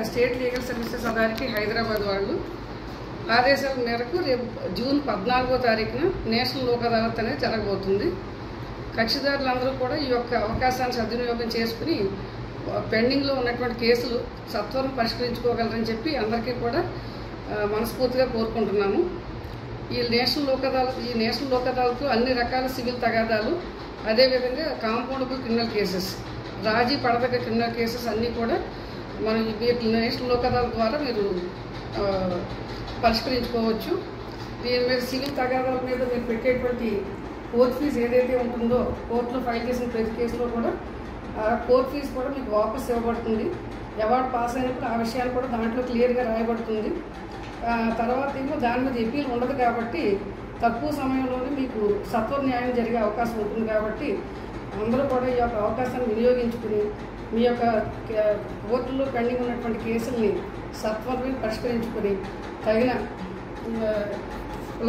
State legal services authority Hyderabad వాళ్ళు ఆదేశాల మేరకు రేపు జూన్ 14వ తారీఖున నేషనల్ లోక్ అదాలత్ అనేది జరగబోతుంది. కక్షిదారులందరూ కూడా ఈ యొక్క అవకాశాన్ని సద్వినియోగం చేసుకుని పెండింగ్లో ఉన్నటువంటి కేసులు సత్వరం పరిష్కరించుకోగలరని చెప్పి అందరికీ కూడా మనస్ఫూర్తిగా కోరుకుంటున్నాము. ఈ నేషనల్ లోక్ అదాలత్లో అన్ని రకాల సివిల్ తగాదాలు, అదేవిధంగా కాంపౌండబుల్ క్రిమినల్ కేసెస్, రాజీ పడదగ్గ క్రిమినల్ కేసెస్ అన్నీ కూడా మనం ఈ నేషనల్ లోక్ అదాలత్ ద్వారా మీరు పరిష్కరించుకోవచ్చు. దీని మీద సివిల్ తగాదాల మీద మీరు పెట్టేటువంటి కోర్టు ఫీజు ఏదైతే ఉంటుందో, కోర్టులో ఫైల్ చేసిన ప్రతి కేసులో కూడా కోర్టు ఫీజు కూడా మీకు వాపస్ ఇవ్వబడుతుంది. అవార్డు పాస్ అయినప్పుడు ఆ విషయాన్ని కూడా దాంట్లో క్లియర్గా రాయబడుతుంది. తర్వాత ఏమో దాని మీద అప్పీల్ ఉండదు కాబట్టి తక్కువ సమయంలోనే మీకు సత్వర న్యాయం జరిగే అవకాశం ఉంటుంది. కాబట్టి అందరూ కూడా ఈ యొక్క అవకాశాన్ని వినియోగించుకుని మీ యొక్క కోర్టులో పెండింగ్ ఉన్నటువంటి కేసుల్ని సత్వరమే పరిష్కరించుకొని తగిన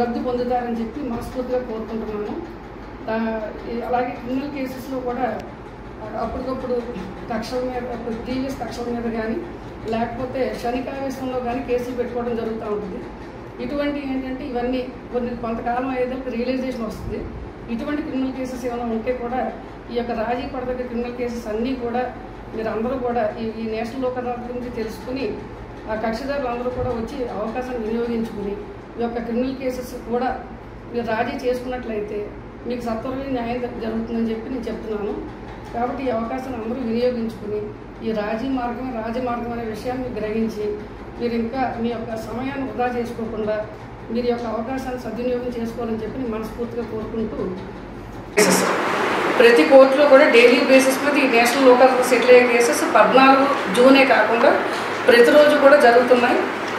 లబ్ధి పొందుతారని చెప్పి మనస్ఫూర్తిగా కోరుకుంటున్నాను. అలాగే క్రిమినల్ కేసెస్లో కూడా అప్పటికప్పుడు కక్షల మీద, ప్రీవియస్ కక్షల మీద కానీ లేకపోతే క్షణికావేశంలో కానీ కేసులు పెట్టుకోవడం జరుగుతూ ఉంటుంది. ఇటువంటి ఏంటంటే ఇవన్నీ కొంతకాలం అయ్యేదానికి రియలైజేషన్ వస్తుంది. ఇటువంటి క్రిమినల్ కేసెస్ ఏమైనా ఉంటే కూడా ఈ యొక్క రాజీ పడదగ్గ క్రిమినల్ కేసెస్ అన్నీ కూడా మీరు అందరూ కూడా ఈ నేషనల్ లోక్ అదాలత్ గురించి తెలుసుకుని ఆ కక్షిదారులు అందరూ కూడా వచ్చి అవకాశాన్ని వినియోగించుకుని ఈ యొక్క క్రిమినల్ కేసెస్ కూడా మీరు రాజీ చేసుకున్నట్లయితే మీకు సత్వరమైన న్యాయం జరుగుతుందని చెప్పి నేను చెప్తున్నాను. కాబట్టి ఈ అవకాశాన్ని అందరూ వినియోగించుకుని ఈ రాజమార్గం అనే విషయాన్ని గ్రహించి మీరు ఇంకా మీ యొక్క సమయాన్ని వృధా చేసుకోకుండా మీరు యొక్క అవకాశాన్ని సద్వినియోగం చేసుకోవాలని చెప్పి నేను మనస్ఫూర్తిగా కోరుకుంటూ, ప్రతి కోర్టులో కూడా డైలీ బేసిస్ మీద ఈ నేషనల్ లోక్ అదాలత్ సెటిల్ అయ్యే కేసెస్ 14 జూనే కాకుండా ప్రతిరోజు కూడా జరుగుతున్నాయి.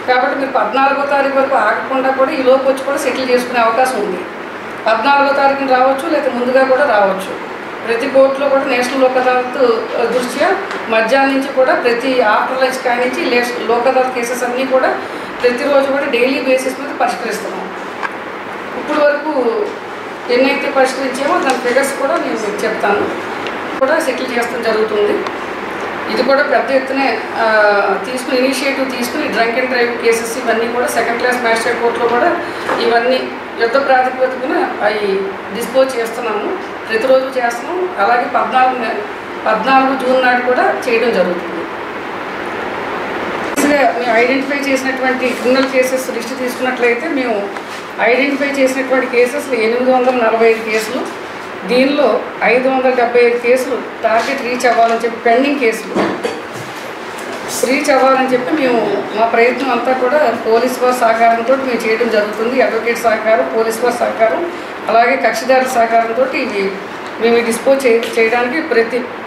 కాబట్టి మీరు 14వ తారీఖు వరకు ఆగకుండా కూడా ఈ లోపు వచ్చి కూడా సెటిల్ చేసుకునే అవకాశం ఉంది. 14వ తారీఖున రావచ్చు, లేదా ముందుగా కూడా రావచ్చు. ప్రతి కోర్టులో కూడా నేషనల్ లోక్ అదాలత్ దృష్ట్యా మధ్యాహ్నం నుంచి కూడా ప్రతి ఆఫ్టర్ లంచ్ కానించి లోక్ అదాలత్ కేసెస్ అన్నీ కూడా ప్రతిరోజు కూడా డైలీ బేసిస్ మీద పరిష్కరిస్తున్నాం. ఇప్పుడు వరకు ఎన్నైతే పరిష్కరించామో దాని ఫిగర్స్ కూడా నేను చెప్తాను, కూడా సెటిల్ చేస్తాం జరుగుతుంది. ఇది కూడా పెద్ద ఎత్తునే ఇనిషియేటివ్ తీసుకుని డ్రంక్ అండ్ డ్రైవ్ కేసెస్ ఇవన్నీ కూడా సెకండ్ క్లాస్ మ్యాజిస్ట్రేట్ కోర్టులో కూడా ఇవన్నీ యుద్ధ ప్రాతిపదికన అవి డిస్పోజ్ చేస్తున్నాము. ప్రతిరోజు చేస్తున్నాం. అలాగే 14 జూన్ నాడు కూడా చేయడం జరుగుతుంది. మేము ఐడెంటిఫై చేసినటువంటి క్రిమినల్ కేసెస్ లిస్ట్ తీసుకున్నట్లయితే మేము ఐడెంటిఫై చేసినటువంటి కేసెస్ 845 కేసులు, దీనిలో 575 కేసులు టార్గెట్ రీచ్ అవ్వాలని చెప్పి పెండింగ్ కేసులు రీచ్ అవ్వాలని చెప్పి మేము మా ప్రయత్నం అంతా కూడా పోలీస్ వారి సహకారంతో మేము చేయడం జరుగుతుంది. అడ్వకేట్ సహకారం, పోలీస్ వారి సహకారం, అలాగే కక్షిదారుల సహకారంతో ఇవి మేము డిస్పోజ్ చేయడానికి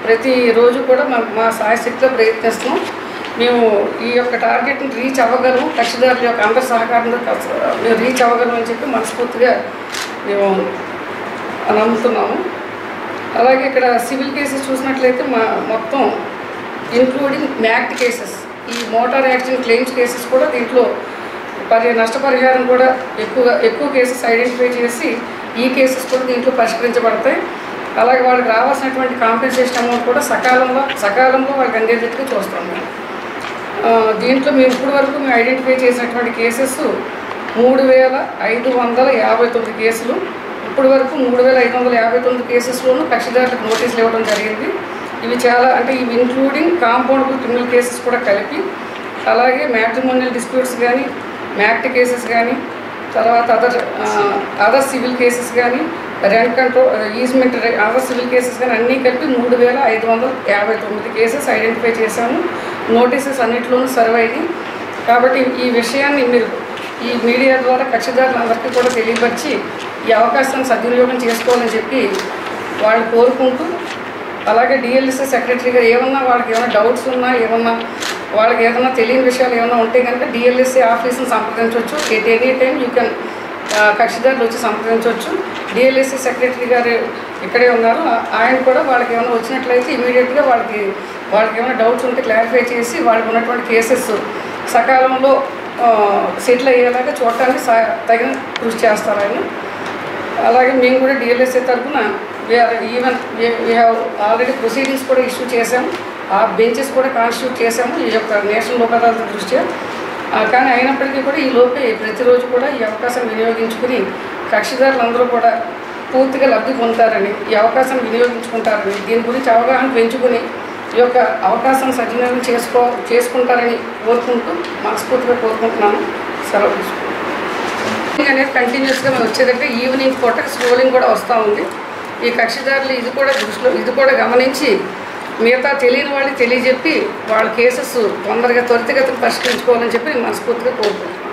ప్రతిరోజు కూడా మా సాయశక్తిలో ప్రయత్నిస్తున్నాం. మేము ఈ యొక్క టార్గెట్ని రీచ్ అవ్వగలము, కక్షిదారుల యొక్క అందరి సహకారంతో మేము రీచ్ అవ్వగలం అని చెప్పి మనస్ఫూర్తిగా మేము నమ్ముతున్నాము. అలాగే ఇక్కడ సివిల్ కేసెస్ చూసినట్లయితే మొత్తం ఇంక్లూడింగ్ మ్యాక్ట్ కేసెస్, ఈ మోటార్ యాక్సిడెంట్ క్లెయిమ్స్ కేసెస్ కూడా దీంట్లో నష్టపరిహారం కూడా ఎక్కువ కేసెస్ ఐడెంటిఫై చేసి ఈ కేసెస్ కూడా దీంట్లో పరిష్కరించబడతాయి. అలాగే వాళ్ళకి రావాల్సినటువంటి కాంపెన్సేషన్ అమౌంట్ కూడా సకాలంలో వాళ్ళకి అందేటట్టుగా చూస్తాం. దీంట్లో మేము ఇప్పటి వరకు మేము ఐడెంటిఫై చేసినటువంటి కేసెస్ 3559 కేసులు. ఇప్పటి వరకు 3559 కేసెస్లోనూ కక్షిదారులకు నోటీసులు ఇవ్వడం జరిగింది. ఇవి చాలా ఇవి ఇంక్లూడింగ్ కాంపౌండబుల్ క్రిమినల్ కేసెస్ కూడా కలిపి, అలాగే మ్యాట్రిమోనియల్ డిస్ప్యూట్స్ కానీ, మ్యాక్ట్ కేసెస్ కానీ, తర్వాత అదర్ సివిల్ కేసెస్ కానీ, rent control, easement, other civil cases కానీ అన్నీ కలిపి 3559 కేసెస్ ఐడెంటిఫై చేశాము. నోటీసెస్ అన్నింటిలోనూ సర్వ్ అయ్యి. కాబట్టి ఈ విషయాన్ని మీరు ఈ మీడియా ద్వారా కక్షిదారులందరికీ కూడా తెలియపరిచి ఈ అవకాశాన్ని సద్వినియోగం చేసుకోవాలని చెప్పి వాళ్ళు కోరుకుంటూ, అలాగే డిఎల్ఎస్ఏ సెక్రటరీ గారు వాళ్ళకి ఏమైనా డౌట్స్ ఉన్నా, వాళ్ళకి ఏదైనా తెలియని విషయాలు ఏమైనా ఉంటే కనుక డిఎల్ఎస్ఏ ఆఫీస్ని సంప్రదించవచ్చు. At any time you can కక్షిదారులు వచ్చి సంప్రదించవచ్చు. డిఎల్ఎస్ఏ సెక్రటరీ గారు ఇక్కడే ఉన్నారు. ఆయన కూడా వాళ్ళకి ఏమైనా వచ్చినట్లయితే ఇమీడియట్గా వాళ్ళకి ఏమైనా డౌట్స్ ఉంటే క్లారిఫై చేసి వాళ్ళకి ఉన్నటువంటి కేసెస్ సకాలంలో సెటిల్ అయ్యేలాగా చూడటానికి తగిన కృషి చేస్తారు ఆయన. అలాగే మేము కూడా డిఎల్ఎస్ఏ తరఫున వీ హ్యావ్ ఆల్రెడీ ప్రొసీడింగ్స్ కూడా ఇష్యూ చేసాము. ఆ బెంచెస్ కూడా కాన్స్టిట్యూట్ చేశాము ఈ యొక్క నేషనల్ లోక్ అదాలత్ దృష్ట్యా. కానీ అయినప్పటికీ కూడా ఈ లోపే ప్రతిరోజు కూడా ఈ అవకాశం వినియోగించుకుని కక్షిదారులందరూ కూడా పూర్తిగా లబ్ధి పొందుతారని, ఈ అవకాశం వినియోగించుకుంటారని, దీని గురించి అవగాహన పెంచుకుని ఈ యొక్క అవకాశం సద్వినియోగం చేసుకుంటారని కోరుకుంటూ మనస్ఫూర్తిగా కోరుకుంటున్నాను. సెలవు తీసుకుంటాం అనేది కంటిన్యూస్గా మనం వచ్చేదంటే ఈవినింగ్ పూట స్క్రోలింగ్ కూడా వస్తూ ఉంది. ఈ కక్షిదారులు ఇది కూడా గమనించి మిగతా తెలియని వాళ్ళకి తెలియజెప్పి వాళ్ళ కేసెస్ తొందరగా త్వరితగతిని పరిష్కరించుకోవాలని చెప్పి నేను మనస్ఫూర్తిగా కోరుకుంటున్నాను.